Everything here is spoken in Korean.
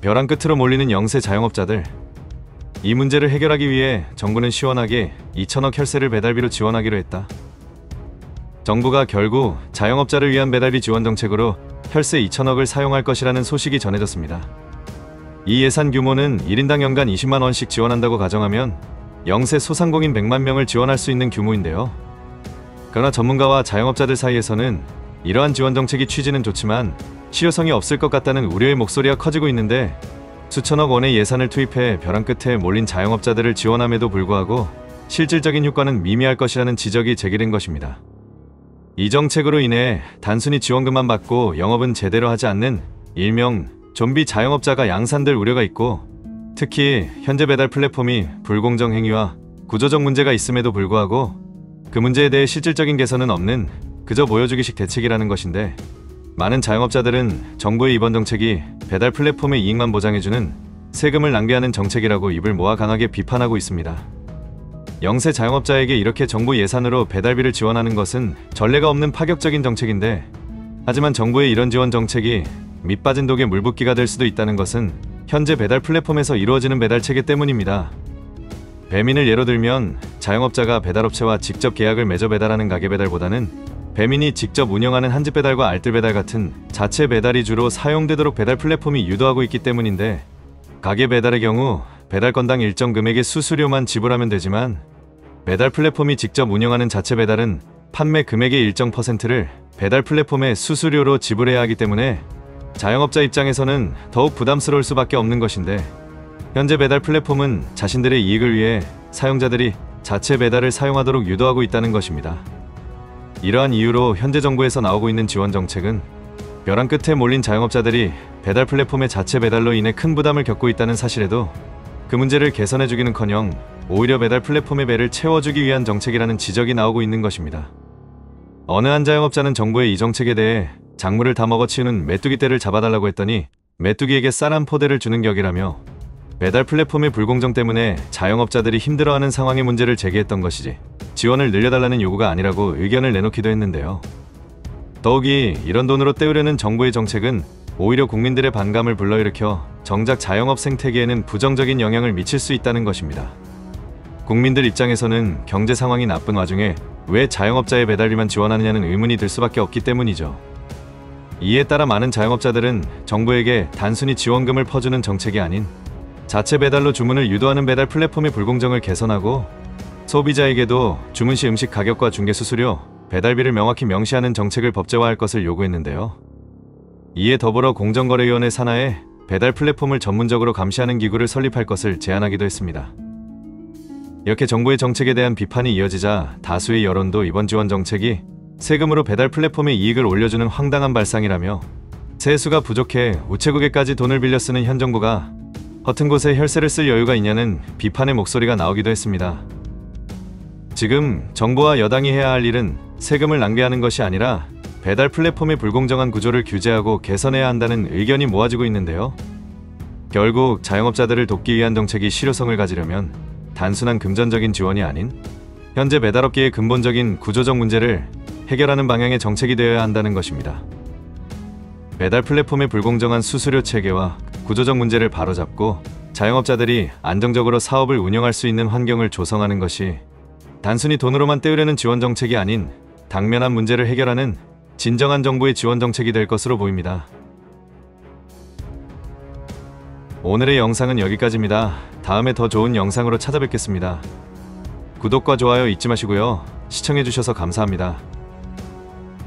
벼랑 끝으로 몰리는 영세 자영업자들. 이 문제를 해결하기 위해 정부는 시원하게 2천억 혈세를 배달비로 지원하기로 했다. 정부가 결국 자영업자를 위한 배달비 지원 정책으로 혈세 2천억을 사용할 것이라는 소식이 전해졌습니다. 이 예산 규모는 1인당 연간 20만 원씩 지원한다고 가정하면 영세 소상공인 100만 명을 지원할 수 있는 규모인데요. 그러나 전문가와 자영업자들 사이에서는 이러한 지원 정책이 취지는 좋지만 실효성이 없을 것 같다는 우려의 목소리가 커지고 있는데, 수천억 원의 예산을 투입해 벼랑 끝에 몰린 자영업자들을 지원함에도 불구하고 실질적인 효과는 미미할 것이라는 지적이 제기된 것입니다. 이 정책으로 인해 단순히 지원금만 받고 영업은 제대로 하지 않는 일명 좀비 자영업자가 양산될 우려가 있고, 특히 현재 배달 플랫폼이 불공정 행위와 구조적 문제가 있음에도 불구하고 그 문제에 대해 실질적인 개선은 없는 그저 보여주기식 대책이라는 것인데, 많은 자영업자들은 정부의 이번 정책이 배달 플랫폼의 이익만 보장해주는 세금을 낭비하는 정책이라고 입을 모아 강하게 비판하고 있습니다. 영세 자영업자에게 이렇게 정부 예산으로 배달비를 지원하는 것은 전례가 없는 파격적인 정책인데, 하지만 정부의 이런 지원 정책이 밑빠진 독에 물붓기가 될 수도 있다는 것은 현재 배달 플랫폼에서 이루어지는 배달 체계 때문입니다. 배민을 예로 들면 자영업자가 배달업체와 직접 계약을 맺어 배달하는 가게 배달보다는 배민이 직접 운영하는 한집 배달과 알뜰 배달 같은 자체 배달이 주로 사용되도록 배달 플랫폼이 유도하고 있기 때문인데, 가게 배달의 경우 배달 건당 일정 금액의 수수료만 지불하면 되지만, 배달 플랫폼이 직접 운영하는 자체 배달은 판매 금액의 일정 %를 배달 플랫폼에 수수료로 지불해야 하기 때문에 자영업자 입장에서는 더욱 부담스러울 수밖에 없는 것인데, 현재 배달 플랫폼은 자신들의 이익을 위해 사용자들이 자체 배달을 사용하도록 유도하고 있다는 것입니다. 이러한 이유로 현재 정부에서 나오고 있는 지원 정책은 벼랑 끝에 몰린 자영업자들이 배달 플랫폼의 자체 배달로 인해 큰 부담을 겪고 있다는 사실에도 그 문제를 개선해주기는커녕 오히려 배달 플랫폼의 배를 채워주기 위한 정책이라는 지적이 나오고 있는 것입니다. 어느 한 자영업자는 정부의 이 정책에 대해 작물을 다 먹어치우는 메뚜기 떼를 잡아달라고 했더니 메뚜기에게 쌀 한 포대를 주는 격이라며, 배달 플랫폼의 불공정 때문에 자영업자들이 힘들어하는 상황의 문제를 제기했던 것이지 지원을 늘려달라는 요구가 아니라고 의견을 내놓기도 했는데요. 더욱이 이런 돈으로 때우려는 정부의 정책은 오히려 국민들의 반감을 불러일으켜 정작 자영업 생태계에는 부정적인 영향을 미칠 수 있다는 것입니다. 국민들 입장에서는 경제 상황이 나쁜 와중에 왜 자영업자의 배달비만 지원하느냐는 의문이 들 수밖에 없기 때문이죠. 이에 따라 많은 자영업자들은 정부에게 단순히 지원금을 퍼주는 정책이 아닌 자체 배달로 주문을 유도하는 배달 플랫폼의 불공정을 개선하고, 소비자에게도 주문 시 음식 가격과 중개 수수료, 배달비를 명확히 명시하는 정책을 법제화할 것을 요구했는데요. 이에 더불어 공정거래위원회 산하에 배달 플랫폼을 전문적으로 감시하는 기구를 설립할 것을 제안하기도 했습니다. 이렇게 정부의 정책에 대한 비판이 이어지자 다수의 여론도 이번 지원 정책이 세금으로 배달 플랫폼의 이익을 올려주는 황당한 발상이라며, 세수가 부족해 우체국에까지 돈을 빌려 쓰는 현 정부가 허튼 곳에 혈세를 쓸 여유가 있냐는 비판의 목소리가 나오기도 했습니다. 지금 정부와 여당이 해야 할 일은 세금을 낭비하는 것이 아니라 배달 플랫폼의 불공정한 구조를 규제하고 개선해야 한다는 의견이 모아지고 있는데요. 결국 자영업자들을 돕기 위한 정책이 실효성을 가지려면 단순한 금전적인 지원이 아닌 현재 배달업계의 근본적인 구조적 문제를 해결하는 방향의 정책이 되어야 한다는 것입니다. 배달 플랫폼의 불공정한 수수료 체계와 구조적 문제를 바로잡고 자영업자들이 안정적으로 사업을 운영할 수 있는 환경을 조성하는 것이 단순히 돈으로만 때우려는 지원 정책이 아닌 당면한 문제를 해결하는 진정한 정부의 지원 정책이 될 것으로 보입니다. 오늘의 영상은 여기까지입니다. 다음에 더 좋은 영상으로 찾아뵙겠습니다. 구독과 좋아요 잊지 마시고요. 시청해주셔서 감사합니다.